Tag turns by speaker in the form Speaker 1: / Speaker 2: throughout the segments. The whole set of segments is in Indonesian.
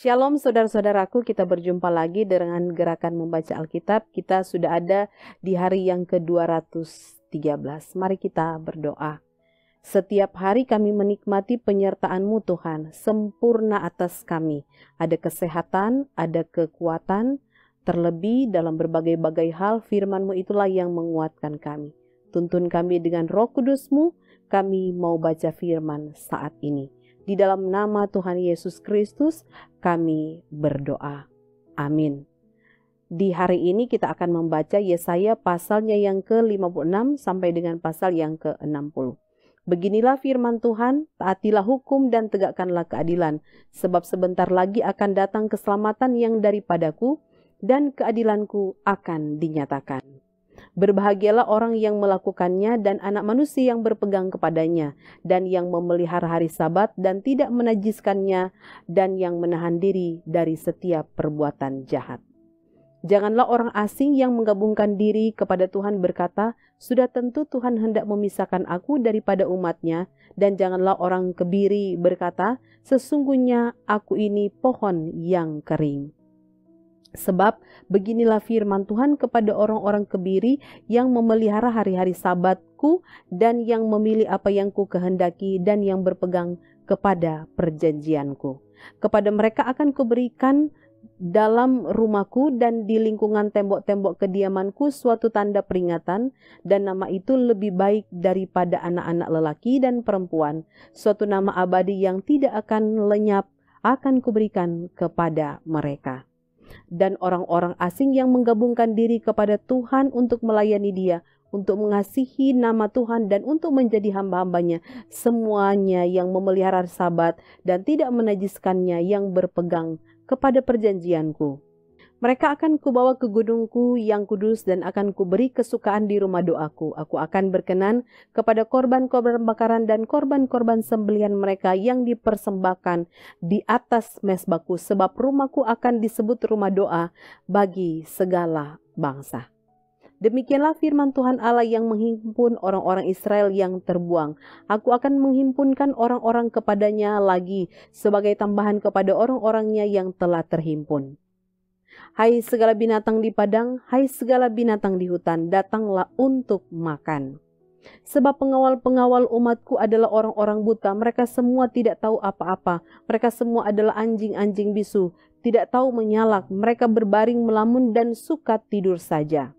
Speaker 1: Shalom saudara-saudaraku, kita berjumpa lagi dengan gerakan membaca Alkitab. Kita sudah ada di hari yang ke-213. Mari kita berdoa. Setiap hari kami menikmati penyertaan-Mu Tuhan, sempurna atas kami. Ada kesehatan, ada kekuatan, terlebih dalam berbagai-bagai hal firman-Mu itulah yang menguatkan kami. Tuntun kami dengan Roh Kudus-Mu, kami mau baca firman saat ini. Di dalam nama Tuhan Yesus Kristus kami berdoa. Amin. Di hari ini kita akan membaca Yesaya pasalnya yang ke-56 sampai dengan pasal yang ke-60. Beginilah firman Tuhan, taatilah hukum dan tegakkanlah keadilan, sebab sebentar lagi akan datang keselamatan yang daripadaku dan keadilanku akan dinyatakan. Berbahagialah orang yang melakukannya dan anak manusia yang berpegang kepadanya dan yang memelihara hari Sabat dan tidak menajiskannya dan yang menahan diri dari setiap perbuatan jahat. Janganlah orang asing yang menggabungkan diri kepada Tuhan berkata, sudah tentu Tuhan hendak memisahkan aku daripada umatnya, dan janganlah orang kebiri berkata, sesungguhnya aku ini pohon yang kering. Sebab beginilah firman Tuhan kepada orang-orang kebiri yang memelihara hari-hari Sabatku dan yang memilih apa yang ku kehendaki dan yang berpegang kepada perjanjianku. Kepada mereka akan kuberikan dalam rumahku dan di lingkungan tembok-tembok kediamanku suatu tanda peringatan, dan nama itu lebih baik daripada anak-anak lelaki dan perempuan. Suatu nama abadi yang tidak akan lenyap akan kuberikan kepada mereka. Dan orang-orang asing yang menggabungkan diri kepada Tuhan untuk melayani Dia, untuk mengasihi nama Tuhan dan untuk menjadi hamba-hambanya, semuanya yang memelihara Sabat dan tidak menajiskannya, yang berpegang kepada perjanjianku. Mereka akan kubawa ke gunungku yang kudus dan akan kuberi kesukaan di rumah doaku. Aku akan berkenan kepada korban-korban bakaran dan korban-korban sembelihan mereka yang dipersembahkan di atas mezbahku, sebab rumahku akan disebut rumah doa bagi segala bangsa. Demikianlah firman Tuhan Allah yang menghimpun orang-orang Israel yang terbuang. Aku akan menghimpunkan orang-orang kepadanya lagi sebagai tambahan kepada orang-orangnya yang telah terhimpun. Hai segala binatang di padang, hai segala binatang di hutan, datanglah untuk makan. Sebab pengawal-pengawal umatku adalah orang-orang buta, mereka semua tidak tahu apa-apa. Mereka semua adalah anjing-anjing bisu, tidak tahu menyalak, mereka berbaring melamun dan suka tidur saja.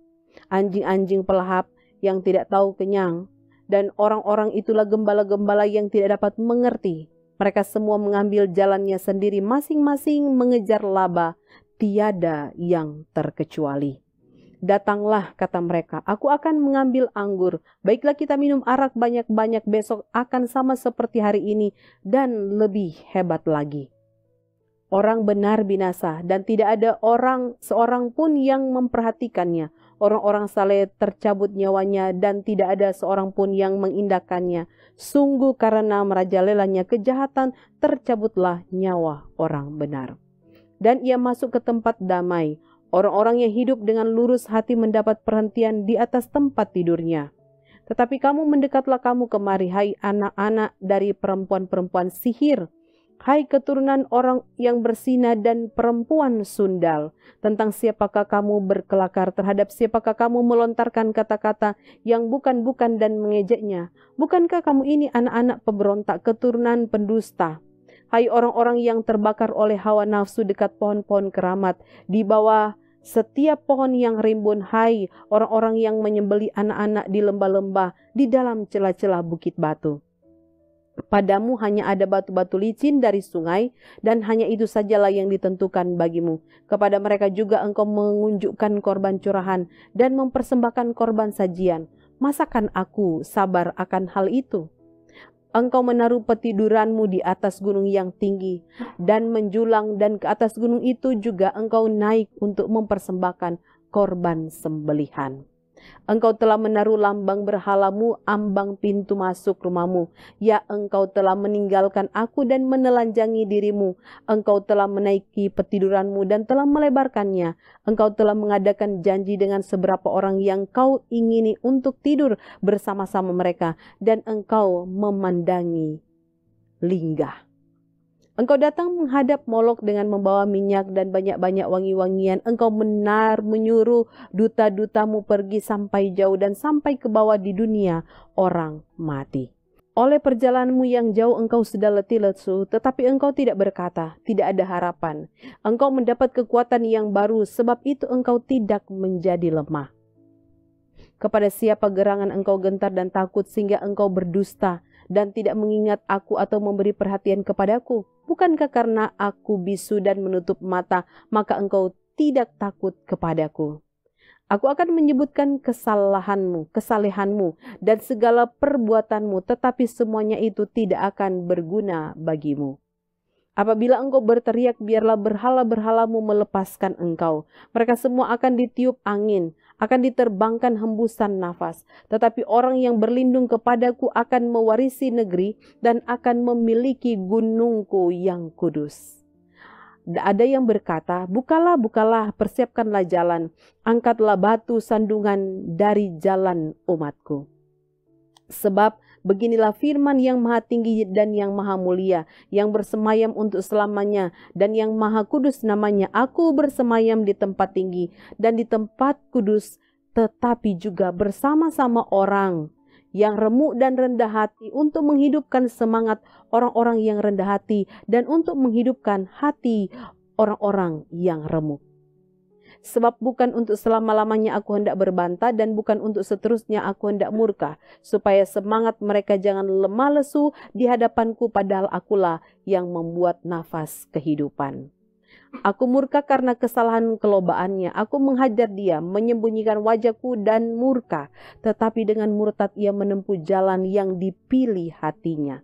Speaker 1: Anjing-anjing pelahap yang tidak tahu kenyang, dan orang-orang itulah gembala-gembala yang tidak dapat mengerti. Mereka semua mengambil jalannya sendiri, masing-masing mengejar laba, tiada yang terkecuali. Datanglah, kata mereka, aku akan mengambil anggur. Baiklah kita minum arak banyak-banyak, besok akan sama seperti hari ini dan lebih hebat lagi. Orang benar binasa dan tidak ada seorang pun yang memperhatikannya. Orang-orang saleh tercabut nyawanya dan tidak ada seorang pun yang mengindahkannya. Sungguh karena merajalelanya kejahatan, tercabutlah nyawa orang benar. Dan ia masuk ke tempat damai. Orang-orang yang hidup dengan lurus hati mendapat perhentian di atas tempat tidurnya. Tetapi kamu mendekatlah kamu kemari, hai anak-anak dari perempuan-perempuan sihir. Hai keturunan orang yang bersina dan perempuan sundal. Tentang siapakah kamu berkelakar, terhadap siapakah kamu melontarkan kata-kata yang bukan-bukan dan mengejeknya. Bukankah kamu ini anak-anak pemberontak, keturunan pendusta? Hai orang-orang yang terbakar oleh hawa nafsu dekat pohon-pohon keramat, di bawah setiap pohon yang rimbun, hai orang-orang yang menyembeli anak-anak di lembah-lembah, di dalam celah-celah bukit batu. Padamu hanya ada batu-batu licin dari sungai, dan hanya itu sajalah yang ditentukan bagimu. Kepada mereka juga engkau mengunjukkan korban curahan dan mempersembahkan korban sajian. Masakan aku sabar akan hal itu? Engkau menaruh petiduranmu di atas gunung yang tinggi dan menjulang, dan ke atas gunung itu juga engkau naik untuk mempersembahkan korban sembelihan. Engkau telah menaruh lambang berhalamu ambang pintu masuk rumahmu. Ya, engkau telah meninggalkan aku dan menelanjangi dirimu. Engkau telah menaiki petiduranmu dan telah melebarkannya. Engkau telah mengadakan janji dengan seberapa orang yang kau ingini untuk tidur bersama-sama mereka, dan engkau memandangi linggah. Engkau datang menghadap Molok dengan membawa minyak dan banyak-banyak wangi-wangian. Engkau menyuruh duta-dutamu pergi sampai jauh dan sampai ke bawah di dunia orang mati. Oleh perjalananmu yang jauh engkau sudah letih lesu, tetapi engkau tidak berkata, tidak ada harapan. Engkau mendapat kekuatan yang baru, sebab itu engkau tidak menjadi lemah. Kepada siapa gerangan engkau gentar dan takut sehingga engkau berdusta dan tidak mengingat aku atau memberi perhatian kepadaku? Bukankah karena aku bisu dan menutup mata, maka engkau tidak takut kepadaku? Aku akan menyebutkan kesalehanmu dan segala perbuatanmu, tetapi semuanya itu tidak akan berguna bagimu. Apabila engkau berteriak, biarlah berhala-berhalamu melepaskan engkau. Mereka semua akan ditiup angin, akan diterbangkan hembusan nafas. Tetapi orang yang berlindung kepadaku akan mewarisi negeri dan akan memiliki gunungku yang kudus. Ada yang berkata, bukalah, bukalah, persiapkanlah jalan. Angkatlah batu sandungan dari jalan umatku. Sebab beginilah firman yang maha tinggi dan yang maha mulia, yang bersemayam untuk selamanya, dan yang maha kudus namanya. Aku bersemayam di tempat tinggi dan di tempat kudus, tetapi juga bersama-sama orang yang remuk dan rendah hati, untuk menghidupkan semangat orang-orang yang rendah hati dan untuk menghidupkan hati orang-orang yang remuk. Sebab bukan untuk selama-lamanya aku hendak berbantah dan bukan untuk seterusnya aku hendak murka, supaya semangat mereka jangan lemah lesu di hadapanku, padahal akulah yang membuat nafas kehidupan. Aku murka karena kesalahan kelobaannya. Aku menghajar dia, menyembunyikan wajahku dan murka. Tetapi dengan murtad ia menempuh jalan yang dipilih hatinya.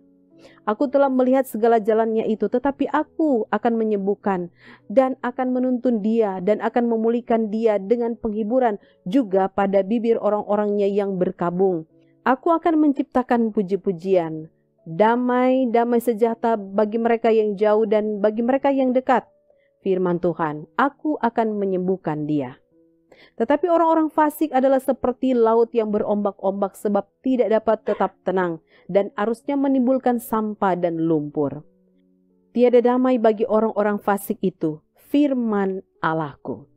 Speaker 1: Aku telah melihat segala jalannya itu, tetapi aku akan menyembuhkan dan akan menuntun dia dan akan memulihkan dia dengan penghiburan juga pada bibir orang-orangnya yang berkabung. Aku akan menciptakan puji-pujian, damai, damai sejahtera bagi mereka yang jauh dan bagi mereka yang dekat. Firman Tuhan, aku akan menyembuhkan dia. Tetapi orang-orang fasik adalah seperti laut yang berombak-ombak, sebab tidak dapat tetap tenang dan arusnya menimbulkan sampah dan lumpur. Tiada damai bagi orang-orang fasik itu, firman Allahku.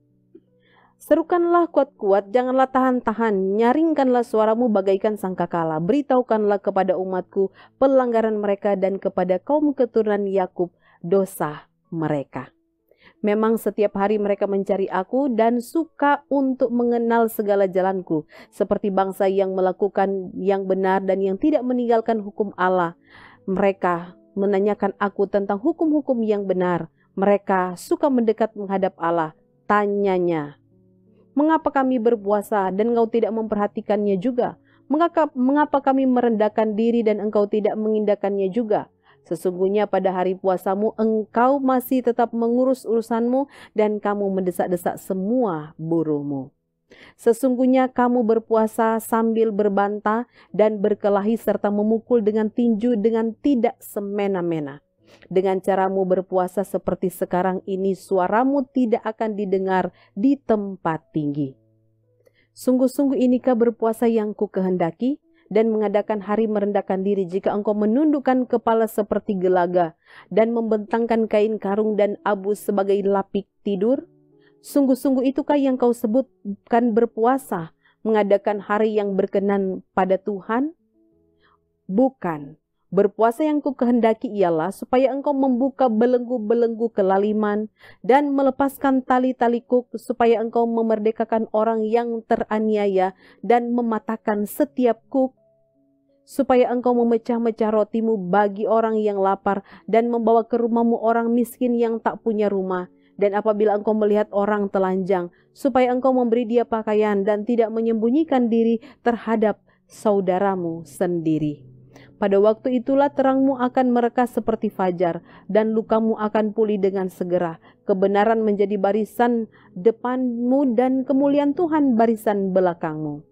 Speaker 1: Serukanlah kuat-kuat, janganlah tahan-tahan, nyaringkanlah suaramu bagaikan sangkakala, beritahukanlah kepada umatku pelanggaran mereka dan kepada kaum keturunan Yakub dosa mereka. Memang setiap hari mereka mencari aku dan suka untuk mengenal segala jalanku, seperti bangsa yang melakukan yang benar dan yang tidak meninggalkan hukum Allah. Mereka menanyakan aku tentang hukum-hukum yang benar. Mereka suka mendekat menghadap Allah. Tanyanya, mengapa kami berpuasa dan engkau tidak memperhatikannya juga? Mengapa kami merendahkan diri dan engkau tidak mengindahkannya juga? Sesungguhnya pada hari puasamu engkau masih tetap mengurus urusanmu dan kamu mendesak-desak semua buruhmu. Sesungguhnya kamu berpuasa sambil berbantah dan berkelahi serta memukul dengan tinju dengan tidak semena-mena. Dengan caramu berpuasa seperti sekarang ini, suaramu tidak akan didengar di tempat tinggi. Sungguh-sungguh inikah berpuasa yang ku kehendaki? Dan mengadakan hari merendahkan diri, jika engkau menundukkan kepala seperti gelaga dan membentangkan kain karung dan abu sebagai lapik tidur? Sungguh-sungguh itukah yang kau sebutkan berpuasa, mengadakan hari yang berkenan pada Tuhan? Bukan. Berpuasa yang ku kehendaki ialah supaya engkau membuka belenggu-belenggu kelaliman dan melepaskan tali-tali kuk, supaya engkau memerdekakan orang yang teraniaya dan mematahkan setiap kuk, supaya engkau memecah-mecah rotimu bagi orang yang lapar dan membawa ke rumahmu orang miskin yang tak punya rumah. Dan apabila engkau melihat orang telanjang, supaya engkau memberi dia pakaian dan tidak menyembunyikan diri terhadap saudaramu sendiri. Pada waktu itulah terangmu akan mereka seperti fajar dan lukamu akan pulih dengan segera. Kebenaran menjadi barisan depanmu dan kemuliaan Tuhan barisan belakangmu.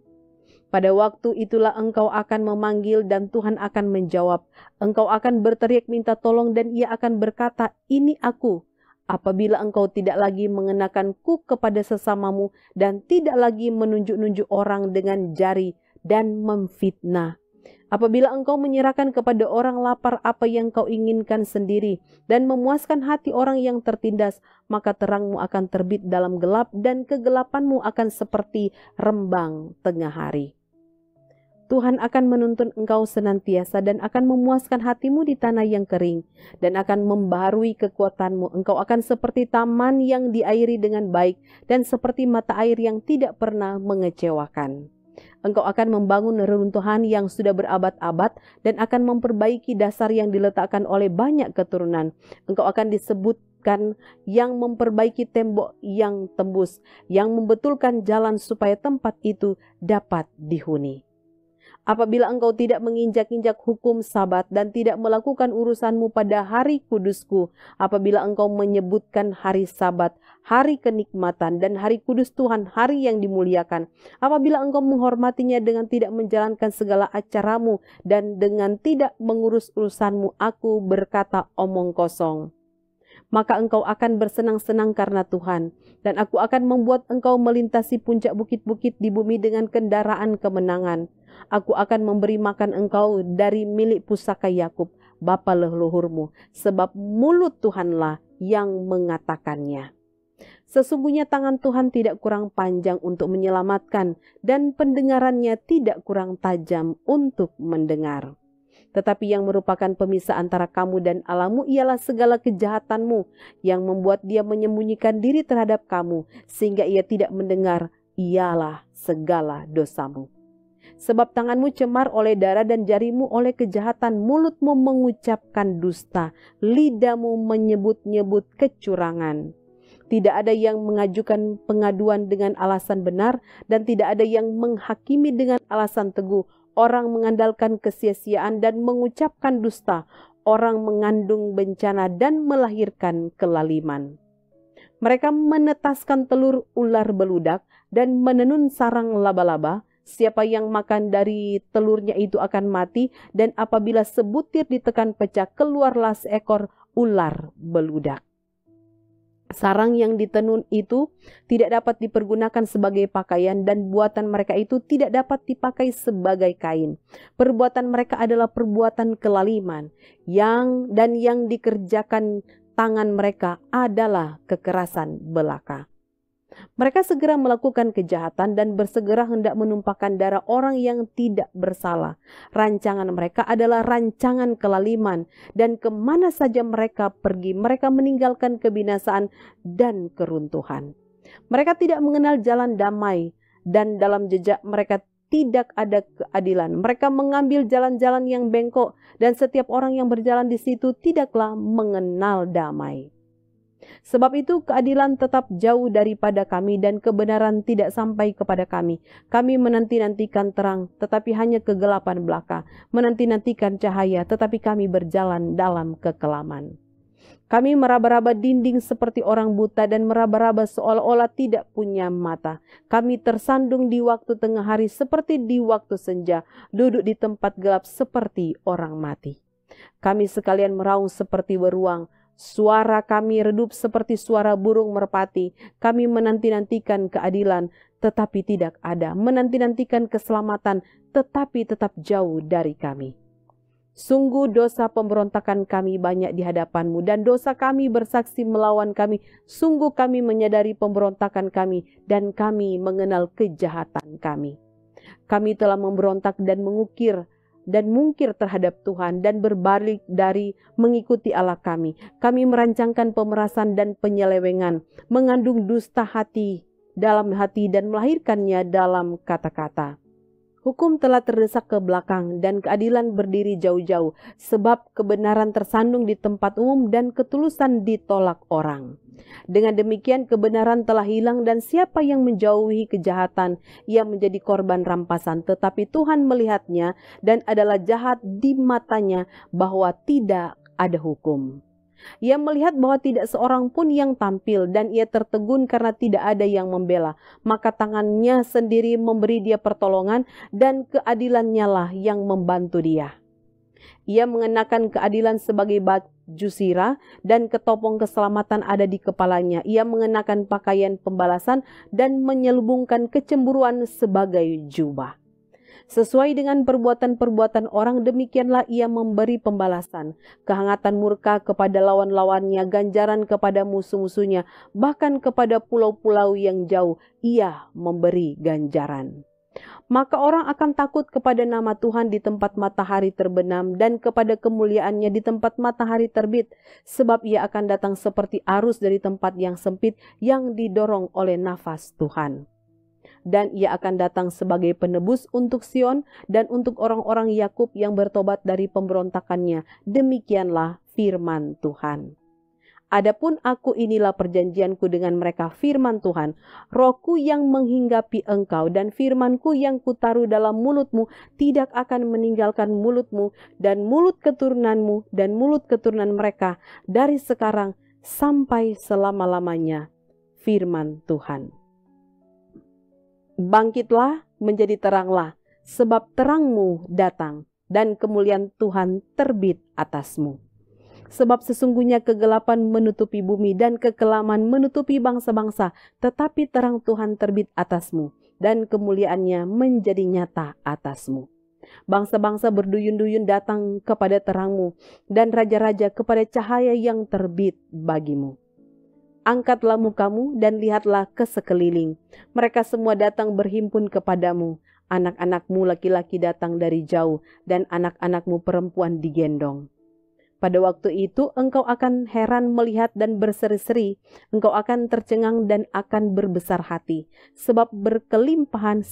Speaker 1: Pada waktu itulah engkau akan memanggil dan Tuhan akan menjawab. Engkau akan berteriak minta tolong dan ia akan berkata, ini aku. Apabila engkau tidak lagi mengenakan kuk kepada sesamamu dan tidak lagi menunjuk-nunjuk orang dengan jari dan memfitnah. Apabila engkau menyerahkan kepada orang lapar apa yang kau inginkan sendiri dan memuaskan hati orang yang tertindas, maka terangmu akan terbit dalam gelap dan kegelapanmu akan seperti rembang tengah hari. Tuhan akan menuntun engkau senantiasa dan akan memuaskan hatimu di tanah yang kering dan akan membaharui kekuatanmu. Engkau akan seperti taman yang diairi dengan baik dan seperti mata air yang tidak pernah mengecewakan. Engkau akan membangun reruntuhan yang sudah berabad-abad dan akan memperbaiki dasar yang diletakkan oleh banyak keturunan. Engkau akan disebutkan yang memperbaiki tembok yang tembus, yang membetulkan jalan supaya tempat itu dapat dihuni. Apabila engkau tidak menginjak-injak hukum Sabat dan tidak melakukan urusanmu pada hari kudusku, apabila engkau menyebutkan hari Sabat, hari kenikmatan dan hari kudus Tuhan, hari yang dimuliakan, apabila engkau menghormatinya dengan tidak menjalankan segala acaramu dan dengan tidak mengurus urusanmu, aku berkata omong kosong. Maka engkau akan bersenang-senang karena Tuhan, dan aku akan membuat engkau melintasi puncak bukit-bukit di bumi dengan kendaraan kemenangan. Aku akan memberi makan engkau dari milik pusaka Yakub, bapa leluhurmu, sebab mulut Tuhanlah yang mengatakannya. Sesungguhnya tangan Tuhan tidak kurang panjang untuk menyelamatkan, dan pendengarannya tidak kurang tajam untuk mendengar. Tetapi yang merupakan pemisah antara kamu dan Allahmu ialah segala kejahatanmu yang membuat dia menyembunyikan diri terhadap kamu sehingga ia tidak mendengar, ialah segala dosamu. Sebab tanganmu cemar oleh darah dan jarimu oleh kejahatan, mulutmu mengucapkan dusta, lidahmu menyebut-nyebut kecurangan. Tidak ada yang mengajukan pengaduan dengan alasan benar dan tidak ada yang menghakimi dengan alasan teguh. Orang mengandalkan kesia-siaan dan mengucapkan dusta. Orang mengandung bencana dan melahirkan kelaliman. Mereka menetaskan telur ular beludak dan menenun sarang laba-laba. Siapa yang makan dari telurnya itu akan mati, dan apabila sebutir ditekan pecah, keluarlah seekor ular beludak. Sarang yang ditenun itu tidak dapat dipergunakan sebagai pakaian dan buatan mereka itu tidak dapat dipakai sebagai kain. Perbuatan mereka adalah perbuatan kelaliman yang dikerjakan tangan mereka adalah kekerasan belaka. Mereka segera melakukan kejahatan dan bersegera hendak menumpahkan darah orang yang tidak bersalah. Rancangan mereka adalah rancangan kelaliman, dan kemana saja mereka pergi, mereka meninggalkan kebinasaan dan keruntuhan. Mereka tidak mengenal jalan damai, dan dalam jejak mereka tidak ada keadilan. Mereka mengambil jalan-jalan yang bengkok, dan setiap orang yang berjalan di situ tidaklah mengenal damai. Sebab itu keadilan tetap jauh daripada kami dan kebenaran tidak sampai kepada kami. Kami menanti-nantikan terang tetapi hanya kegelapan belaka. Menanti-nantikan cahaya tetapi kami berjalan dalam kekelaman. Kami meraba-raba dinding seperti orang buta dan meraba-raba seolah-olah tidak punya mata. Kami tersandung di waktu tengah hari seperti di waktu senja. Duduk di tempat gelap seperti orang mati. Kami sekalian meraung seperti beruang. Suara kami redup seperti suara burung merpati. Kami menanti-nantikan keadilan, tetapi tidak ada. Menanti-nantikan keselamatan, tetapi tetap jauh dari kami. Sungguh dosa pemberontakan kami banyak di hadapan-Mu, dan dosa kami bersaksi melawan kami. Sungguh kami menyadari pemberontakan kami, dan kami mengenal kejahatan kami. Kami telah memberontak dan mungkir terhadap Tuhan dan berbalik dari mengikuti Allah kami. Kami merancangkan pemerasan dan penyelewengan, mengandung dusta dalam hati dan melahirkannya dalam kata-kata. Hukum telah terdesak ke belakang dan keadilan berdiri jauh-jauh, sebab kebenaran tersandung di tempat umum dan ketulusan ditolak orang. Dengan demikian kebenaran telah hilang dan siapa yang menjauhi kejahatan, ia menjadi korban rampasan. Tetapi Tuhan melihatnya dan adalah jahat di matanya bahwa tidak ada hukum. Ia melihat bahwa tidak seorang pun yang tampil dan ia tertegun karena tidak ada yang membela. Maka tangannya sendiri memberi dia pertolongan dan keadilannya lah yang membantu dia. Ia mengenakan keadilan sebagai baju sirah dan ketopong keselamatan ada di kepalanya. Ia mengenakan pakaian pembalasan dan menyelubungkan kecemburuan sebagai jubah. Sesuai dengan perbuatan-perbuatan orang, demikianlah ia memberi pembalasan. Kehangatan murka kepada lawan-lawannya, ganjaran kepada musuh-musuhnya, bahkan kepada pulau-pulau yang jauh, ia memberi ganjaran. Maka orang akan takut kepada nama Tuhan di tempat matahari terbenam dan kepada kemuliaannya di tempat matahari terbit, sebab ia akan datang seperti arus dari tempat yang sempit yang didorong oleh nafas Tuhan. Dan ia akan datang sebagai penebus untuk Sion dan untuk orang-orang Yakub yang bertobat dari pemberontakannya. Demikianlah firman Tuhan. Adapun aku, inilah perjanjianku dengan mereka, firman Tuhan. Rohku yang menghinggapi engkau dan firmanku yang kutaruh dalam mulutmu tidak akan meninggalkan mulutmu dan mulut keturunanmu dan mulut keturunan mereka dari sekarang sampai selama-lamanya. Firman Tuhan. Bangkitlah, menjadi teranglah, sebab terangmu datang dan kemuliaan Tuhan terbit atasmu. Sebab sesungguhnya kegelapan menutupi bumi dan kekelaman menutupi bangsa-bangsa, tetapi terang Tuhan terbit atasmu dan kemuliaannya menjadi nyata atasmu. Bangsa-bangsa berduyun-duyun datang kepada terangmu dan raja-raja kepada cahaya yang terbit bagimu. Angkatlah mukamu dan lihatlah ke sekeliling. Mereka semua datang berhimpun kepadamu. Anak-anakmu laki-laki datang dari jauh dan anak-anakmu perempuan digendong. Pada waktu itu engkau akan heran melihat dan berseri-seri. Engkau akan tercengang dan akan berbesar hati. Sebab kelimpahan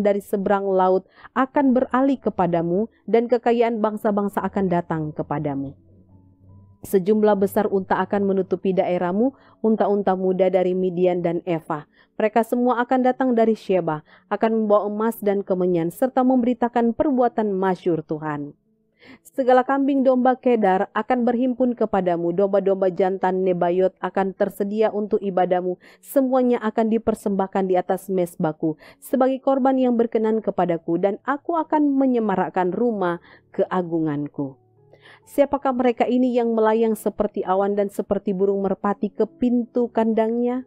Speaker 1: dari seberang laut akan beralih kepadamu dan kekayaan bangsa-bangsa akan datang kepadamu. Sejumlah besar unta akan menutupi daerahmu, unta-unta muda dari Midian dan Eva. Mereka semua akan datang dari Sheba, akan membawa emas dan kemenyan, serta memberitakan perbuatan masyhur Tuhan. Segala kambing domba Kedar akan berhimpun kepadamu, domba-domba jantan Nebayot akan tersedia untuk ibadahmu, semuanya akan dipersembahkan di atas mezbahku sebagai korban yang berkenan kepadaku, dan aku akan menyemarakkan rumah keagunganku. Siapakah mereka ini yang melayang seperti awan dan seperti burung merpati ke pintu kandangnya?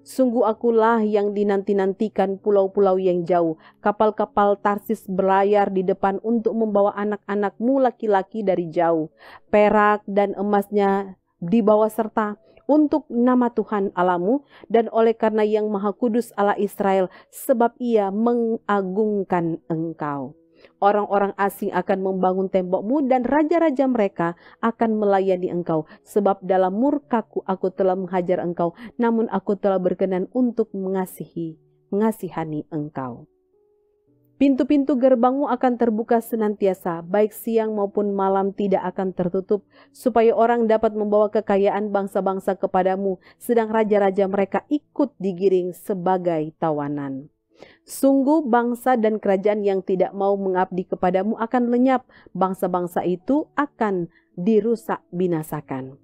Speaker 1: Sungguh akulah yang dinanti-nantikan pulau-pulau yang jauh. Kapal-kapal Tarsis berlayar di depan untuk membawa anak-anakmu laki-laki dari jauh. Perak dan emasnya dibawa serta untuk nama Tuhan Allahmu dan oleh karena yang Maha Kudus Allah Israel, sebab ia mengagungkan engkau. Orang-orang asing akan membangun tembokmu dan raja-raja mereka akan melayani engkau. Sebab dalam murkaku aku telah menghajar engkau, namun aku telah berkenan untuk mengasihani engkau. Pintu-pintu gerbangmu akan terbuka senantiasa, baik siang maupun malam tidak akan tertutup, supaya orang dapat membawa kekayaan bangsa-bangsa kepadamu, sedang raja-raja mereka ikut digiring sebagai tawanan. Sungguh bangsa dan kerajaan yang tidak mau mengabdi kepadamu akan lenyap, bangsa-bangsa itu akan dirusak binasakan.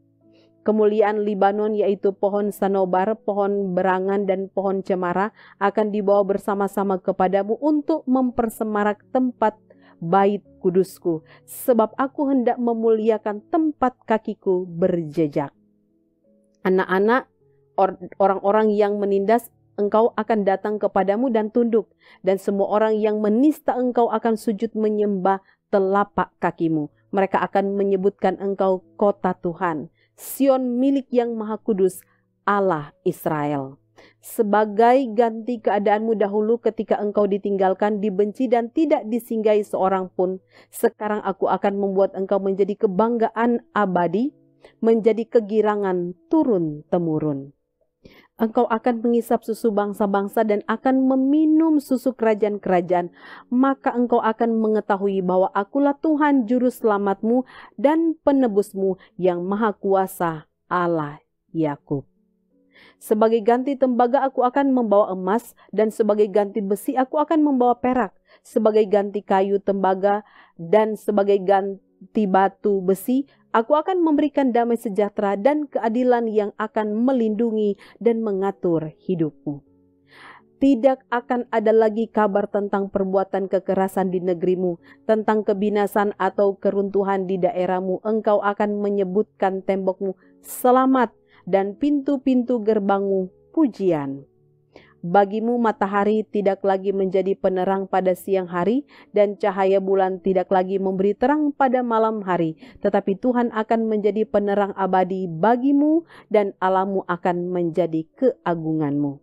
Speaker 1: Kemuliaan Libanon, yaitu pohon sanobar, pohon berangan dan pohon cemara akan dibawa bersama-sama kepadamu untuk mempersemarak tempat bait kudusku, sebab aku hendak memuliakan tempat kakiku berjejak. Anak-anak, orang-orang yang menindas engkau akan datang kepadamu dan tunduk, dan semua orang yang menista engkau akan sujud menyembah telapak kakimu. Mereka akan menyebutkan engkau kota Tuhan, Sion milik yang Maha Kudus, Allah Israel. Sebagai ganti keadaanmu dahulu ketika engkau ditinggalkan, dibenci dan tidak disinggahi seorang pun, sekarang aku akan membuat engkau menjadi kebanggaan abadi, menjadi kegirangan turun-temurun. Engkau akan mengisap susu bangsa-bangsa dan akan meminum susu kerajaan-kerajaan. Maka engkau akan mengetahui bahwa akulah Tuhan juru selamatmu dan penebusmu yang maha kuasa, Allah Yakub. Sebagai ganti tembaga aku akan membawa emas, dan sebagai ganti besi aku akan membawa perak. Sebagai ganti kayu tembaga dan sebagai ganti batu besi, aku akan memberikan damai sejahtera dan keadilan yang akan melindungi dan mengatur hidupmu. Tidak akan ada lagi kabar tentang perbuatan kekerasan di negerimu, tentang kebinasan atau keruntuhan di daerahmu. Engkau akan menyebutkan tembokmu selamat dan pintu-pintu gerbangmu pujian. Bagimu matahari tidak lagi menjadi penerang pada siang hari, dan cahaya bulan tidak lagi memberi terang pada malam hari. Tetapi Tuhan akan menjadi penerang abadi bagimu, dan Allahmu akan menjadi keagunganmu.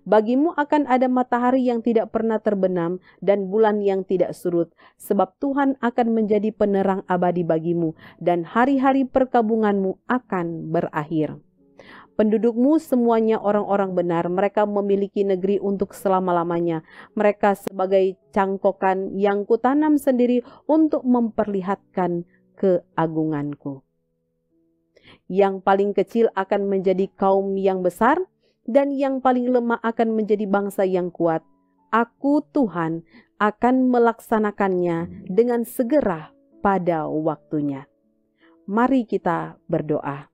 Speaker 1: Bagimu akan ada matahari yang tidak pernah terbenam dan bulan yang tidak surut, sebab Tuhan akan menjadi penerang abadi bagimu, dan hari-hari perkabunganmu akan berakhir. Pendudukmu semuanya orang-orang benar, mereka memiliki negeri untuk selama-lamanya. Mereka sebagai cangkokan yang kutanam sendiri untuk memperlihatkan keagunganku. Yang paling kecil akan menjadi kaum yang besar, dan yang paling lemah akan menjadi bangsa yang kuat. Aku Tuhan akan melaksanakannya dengan segera pada waktunya. Mari kita berdoa.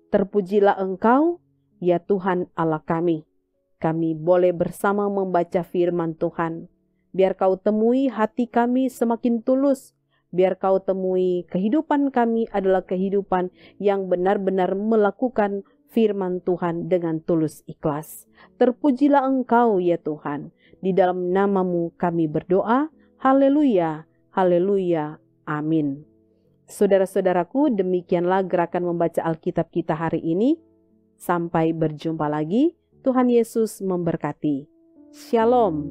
Speaker 1: Terpujilah Engkau, ya Tuhan Allah kami. Kami boleh bersama membaca firman Tuhan. Biar Kau temui hati kami semakin tulus. Biar Kau temui kehidupan kami adalah kehidupan yang benar-benar melakukan firman Tuhan dengan tulus ikhlas. Terpujilah Engkau ya Tuhan. Di dalam nama-Mu kami berdoa. Haleluya, haleluya, amin. Saudara-saudaraku, demikianlah gerakan membaca Alkitab kita hari ini. Sampai berjumpa lagi. Tuhan Yesus memberkati. Shalom.